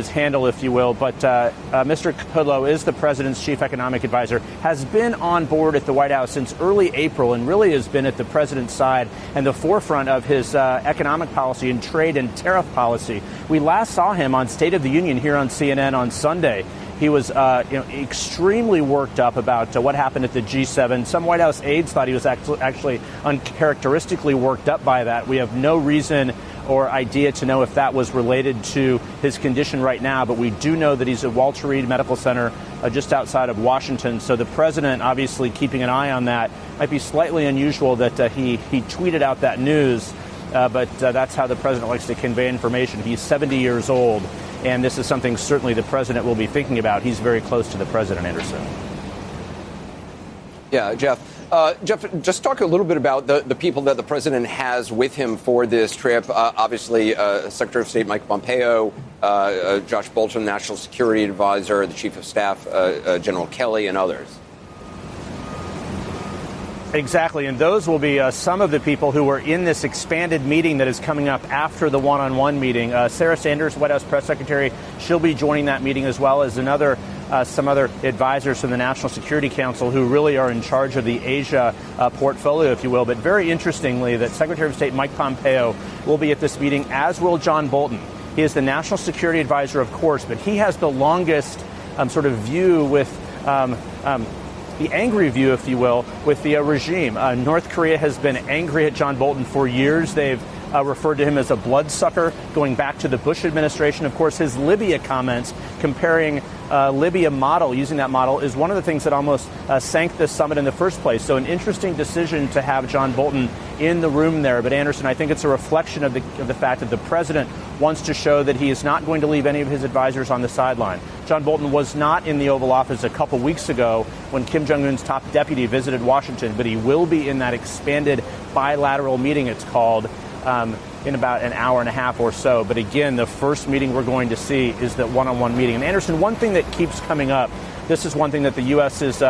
handle, if you will. But Mr. Kudlow is the president's chief economic advisor, has been on board at the White House since early April, and really has been at the president's side and the forefront of his economic policy and trade and tariff policy. We last saw him on State of the Union here on CNN on Sunday. He was extremely worked up about what happened at the G7. Some White House aides thought he was actually uncharacteristically worked up by that. We have no reason or idea to know if that was related to his condition right now, but we do know that he's at Walter Reed Medical Center just outside of Washington. So the president obviously keeping an eye on that. Might be slightly unusual that he tweeted out that news, but that's how the president likes to convey information. He's 70 years old, and this is something certainly the president will be thinking about. He's very close to the president, Anderson. Yeah, Jeff. Jeff, just talk a little bit about the people that the president has with him for this trip. Obviously, Secretary of State Mike Pompeo, Josh Bolten, National Security Advisor, the Chief of Staff, General Kelly, and others. Exactly, and those will be some of the people who were in this expanded meeting that is coming up after the one-on-one meeting. Sarah Sanders, White House Press Secretary, she'll be joining that meeting, as well as some other advisors from the National Security Council who really are in charge of the Asia portfolio, if you will. But very interestingly, that Secretary of State Mike Pompeo will be at this meeting, as will John Bolton. He is the National Security Advisor, of course, but he has the longest sort of view with the angry view, if you will, with the regime. North Korea has been angry at John Bolton for years. They've referred to him as a bloodsucker, going back to the Bush administration. Of course, his Libya comments comparing Libya model, using that model, is one of the things that almost sank this summit in the first place. So an interesting decision to have John Bolton in the room there. But Anderson, I think it's a reflection of the fact that the president wants to show that he is not going to leave any of his advisors on the sideline. John Bolton was not in the Oval Office a couple weeks ago when Kim Jong-un's top deputy visited Washington, but he will be in that expanded bilateral meeting, it's called, in about an hour and a half or so. But again, the first meeting we're going to see is that one-on-one meeting. And Anderson, one thing that keeps coming up, this is one thing that the U.S. is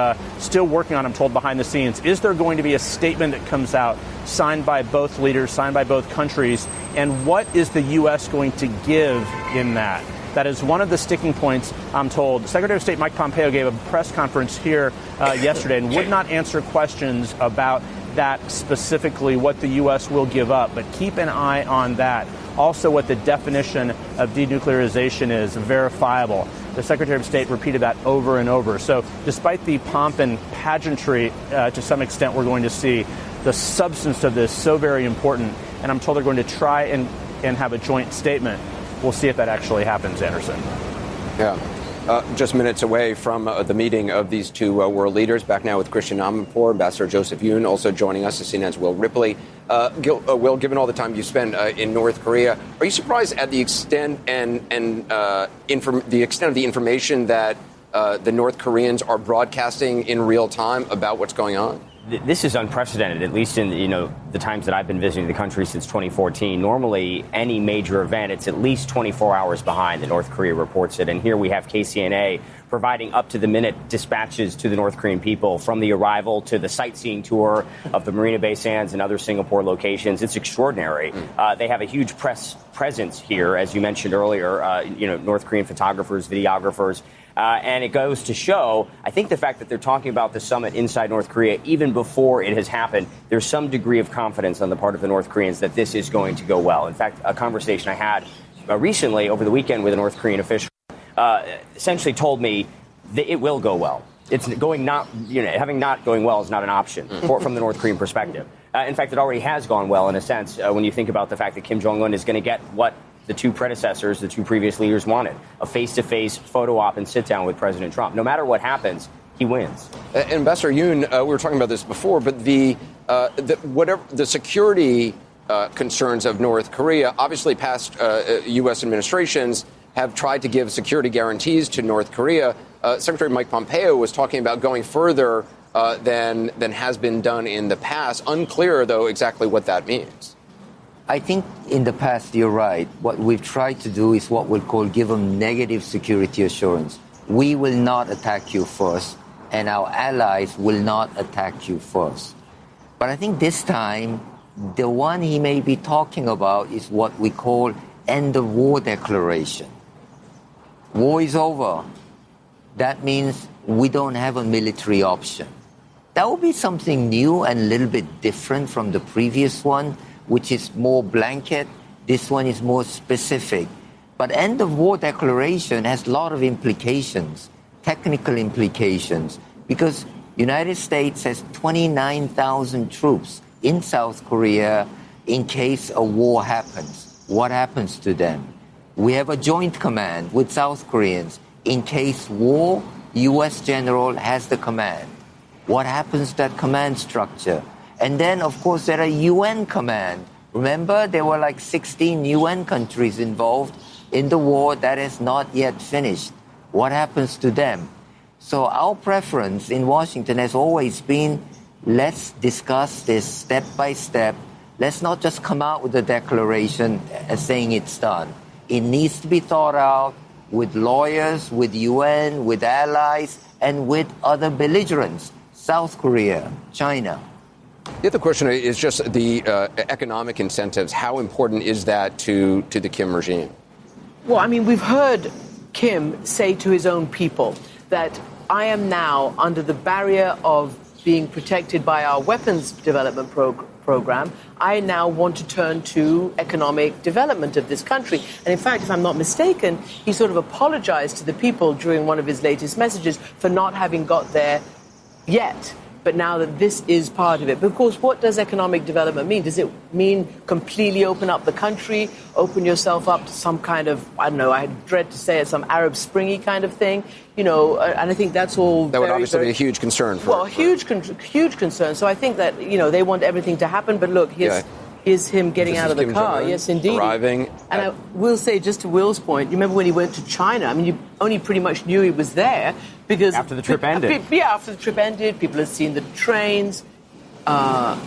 still working on, I'm told, behind the scenes. Is there going to be a statement that comes out, signed by both leaders, signed by both countries? And what is the U.S. going to give in that? That is one of the sticking points, I'm told. Secretary of State Mike Pompeo gave a press conference here yesterday and would not answer questions about that specifically, what the U.S. will give up. But keep an eye on that. Also, what the definition of denuclearization is, verifiable. The Secretary of State repeated that over and over. So despite the pomp and pageantry, to some extent, we're going to see the substance of this so very important. And I'm told they're going to try and have a joint statement. We'll see if that actually happens, Anderson. Yeah. Just minutes away from the meeting of these two world leaders. Back now with Christian Amanpour, Ambassador Joseph Yoon, also joining us, as CNN's Will Ripley. Will, given all the time you spend in North Korea, are you surprised at the extent the extent of the information that the North Koreans are broadcasting in real time about what's going on? This is unprecedented, at least in the times that I've been visiting the country since 2014. Normally, any major event, it's at least 24 hours behind that North Korea reports it. And here we have KCNA providing up-to-the-minute dispatches to the North Korean people from the arrival to the sightseeing tour of the Marina Bay Sands and other Singapore locations. It's extraordinary. They have a huge press presence here, as you mentioned earlier, North Korean photographers, videographers. And it goes to show, I think the fact that they're talking about the summit inside North Korea, even before it has happened, there's some degree of confidence on the part of the North Koreans that this is going to go well. In fact, a conversation I had recently over the weekend with a North Korean official essentially told me that it will go well. It's having not going well is not an option from the North Korean perspective. In fact, it already has gone well in a sense when you think about the fact that Kim Jong-un is going to get what the two predecessors, the two previous leaders wanted, a face-to-face photo op and sit-down with President Trump. No matter what happens, he wins. Ambassador Yoon, we were talking about this before, but the security concerns of North Korea, obviously past U.S. administrations have tried to give security guarantees to North Korea. Secretary Mike Pompeo was talking about going further than has been done in the past. Unclear, though, exactly what that means. I think in the past, you're right. What we've tried to do is what we'll call give them negative security assurance. We will not attack you first, and our allies will not attack you first. But I think this time, the one he may be talking about is what we call end of war declaration. War is over. That means we don't have a military option. That would be something new and a little bit different from the previous one, which is more blanket. This one is more specific. But end of war declaration has a lot of implications, technical implications, because United States has 29,000 troops in South Korea in case a war happens. What happens to them? We have a joint command with South Koreans. In case war, U.S. general has the command. What happens to that command structure? And then, of course, there are UN command. Remember, there were like 16 UN countries involved in the war that is not yet finished. What happens to them? So our preference in Washington has always been let's discuss this step by step. Let's not just come out with a declaration saying it's done. It needs to be thought out with lawyers, with UN, with allies, and with other belligerents, South Korea, China. The other question is just the economic incentives. How important is that to the Kim regime? Well, I mean, we've heard Kim say to his own people that I am now under the barrier of being protected by our weapons development program. I now want to turn to economic development of this country. And in fact, if I'm not mistaken, he sort of apologized to the people during one of his latest messages for not having got there yet. But now that this is part of it. But of course, what does economic development mean? Does it mean completely open up the country, open yourself up to some kind of, I don't know, I dread to say it, some Arab Springy kind of thing? You know, and I think that's all that would obviously be a huge concern for. Huge concern. So I think that, you know, they want everything to happen. But look, here's him getting out of the car. Yes, indeed. Arriving. And I will say, just to Will's point, you remember when he went to China? I mean, you only pretty much knew he was there because after the trip ended. Yeah, after the trip ended, people had seen the trains.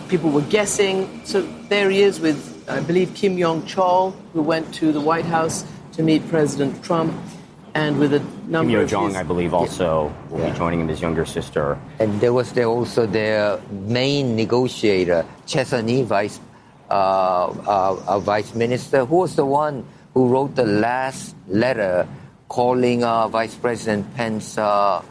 People were guessing. So there he is with, I believe, Kim Yong-chol, who went to the White House to meet President Trump, and with a number Kim of Yo-jong, I believe, also will be joining him, his younger sister. And there was also their main negotiator, Chesani, vice minister, who was the one who wrote the last letter calling Vice President Pence, I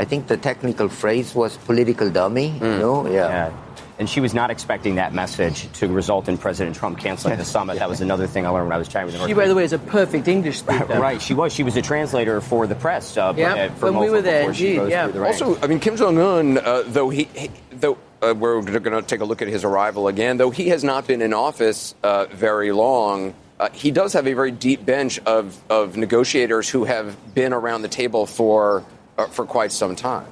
think the technical phrase was political dummy, you know? Yeah. And she was not expecting that message to result in President Trump canceling the summit. That was another thing I learned when I was chatting with her. She, by the way, is a perfect English speaker. Right, she was. She was a translator for the press. When we were there, indeed, Also, I mean, Kim Jong-un, though we're going to take a look at his arrival again, though he has not been in office very long, he does have a very deep bench of negotiators who have been around the table for quite some time.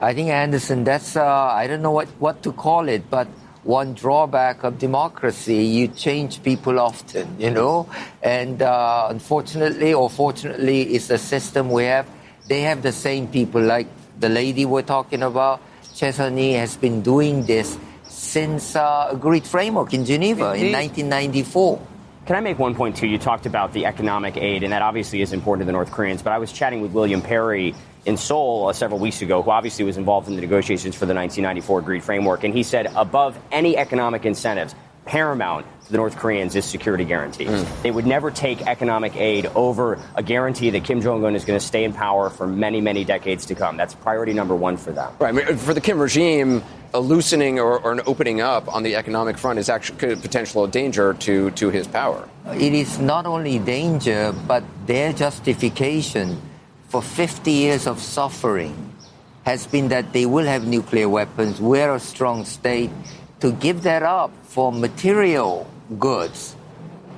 I think, Anderson, that's, I don't know what to call it, but one drawback of democracy, you change people often, you know? And unfortunately or fortunately, it's the system we have. They have the same people, like the lady we're talking about. Chesani has been doing this since Agreed Framework in Geneva in 1994. Can I make one point, too? You talked about the economic aid, and that obviously is important to the North Koreans. But I was chatting with William Perry in Seoul several weeks ago, who obviously was involved in the negotiations for the 1994 Agreed Framework. And he said above any economic incentives, paramount to the North Koreans is security guarantees. They would never take economic aid over a guarantee that Kim Jong-un is going to stay in power for many, many decades to come. That's priority number one for them. Right. I mean, for the Kim regime, a loosening or an opening up on the economic front is actually a potential danger to his power. It is not only danger, but their justification for 50 years of suffering has been that they will have nuclear weapons. We're a strong state. To give that up for material goods,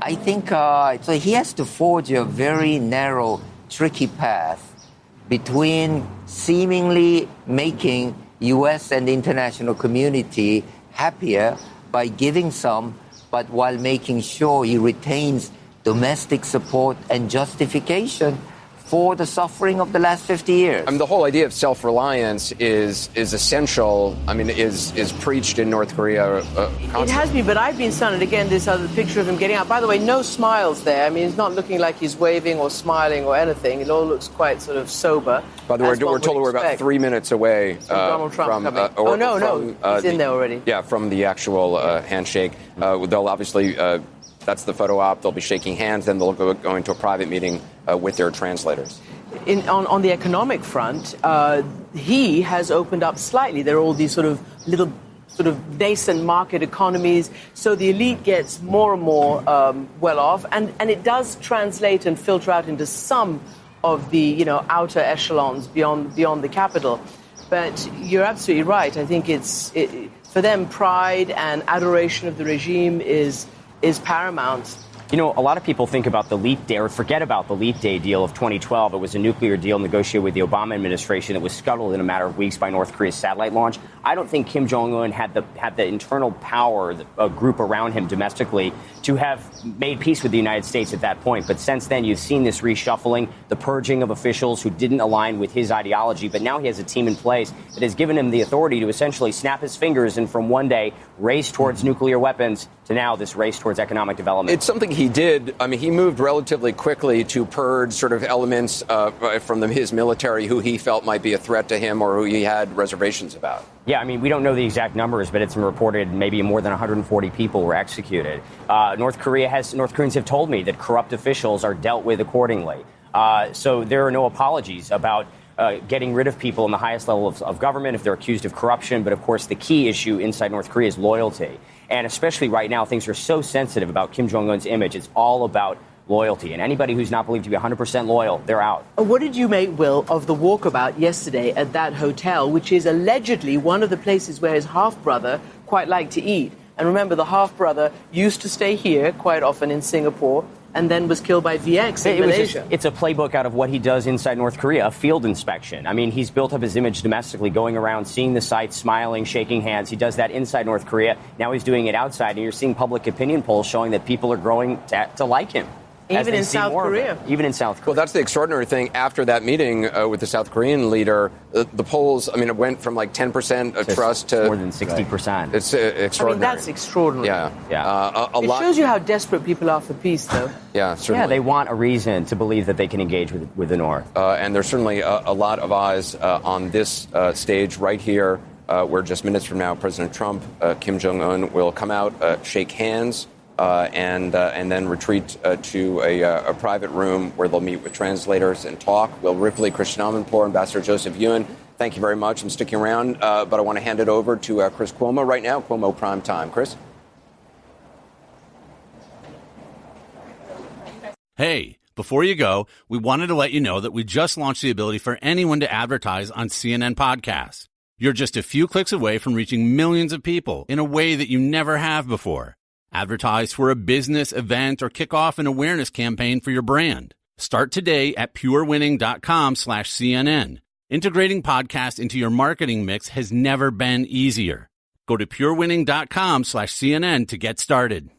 I think so he has to forge a very narrow, tricky path between seemingly making U.S. and the international community happier by giving some, but while making sure he retains domestic support and justification for the suffering of the last 50 years. I mean, the whole idea of self-reliance is essential. I mean, is preached in North Korea constantly. It has been, but I've been stunned. Again, this other picture of him getting out. By the way, no smiles there. I mean, it's not looking like he's waving or smiling or anything. It all looks quite sort of sober. By the way, we're told we're about 3 minutes away from Donald Trump coming. He's in there already. Yeah, from the actual handshake. They'll obviously... that's the photo op. They'll be shaking hands. Then they'll go into a private meeting with their translators. On the economic front, he has opened up slightly. There are all these sort of little nascent market economies. So the elite gets more and more well off. And it does translate and filter out into some of the, outer echelons beyond the capital. But you're absolutely right. I think for them, pride and adoration of the regime is paramount. You know, a lot of people think about the leap day or forget about the leap day deal of 2012. It was a nuclear deal negotiated with the Obama administration that was scuttled in a matter of weeks by North Korea's satellite launch. I don't think Kim Jong-un had the internal power, a group around him domestically, to have made peace with the United States at that point. But since then, you've seen this reshuffling, the purging of officials who didn't align with his ideology. But now he has a team in place that has given him the authority to essentially snap his fingers and from one day race towards nuclear weapons to now this race towards economic development. It's something he did. I mean, he moved relatively quickly to purge sort of elements from his military who he felt might be a threat to him or who he had reservations about. Yeah, I mean, we don't know the exact numbers, but it's been reported maybe more than 140 people were executed. North Koreans have told me that corrupt officials are dealt with accordingly. So there are no apologies about getting rid of people in the highest level of government if they're accused of corruption. But, of course, the key issue inside North Korea is loyalty. And especially right now, things are so sensitive about Kim Jong-un's image. It's all about loyalty. And anybody who's not believed to be 100% loyal, they're out. What did you make, Will, of the walkabout yesterday at that hotel, which is allegedly one of the places where his half-brother quite liked to eat? And remember, the half-brother used to stay here quite often in Singapore and then was killed by VX in Malaysia. It's a playbook out of what he does inside North Korea, a field inspection. I mean, he's built up his image domestically, going around, seeing the sights, smiling, shaking hands. He does that inside North Korea. Now he's doing it outside, and you're seeing public opinion polls showing that people are growing to like him. Even in South Korea. Even in South Korea. Well, that's the extraordinary thing. After that meeting with the South Korean leader, the polls, I mean, it went from like 10% of trust to more than 60%. It's extraordinary. I mean, that's extraordinary. Yeah. It shows you how desperate people are for peace, though. Yeah, certainly. Yeah, they want a reason to believe that they can engage with the North. And there's certainly a lot of eyes on this stage right here, where just minutes from now, President Trump, Kim Jong-un will come out, shake hands, and then retreat to a private room where they'll meet with translators and talk. Will Ripley, Christian Amanpour, Ambassador Joseph Yun, thank you very much. I'm sticking around, but I want to hand it over to Chris Cuomo right now. Cuomo Prime Time. Chris? Hey, before you go, we wanted to let you know that we just launched the ability for anyone to advertise on CNN Podcasts. You're just a few clicks away from reaching millions of people in a way that you never have before. Advertise for a business, event, or kick off an awareness campaign for your brand. Start today at purewinning.com/CNN. Integrating podcasts into your marketing mix has never been easier. Go to purewinning.com/CNN to get started.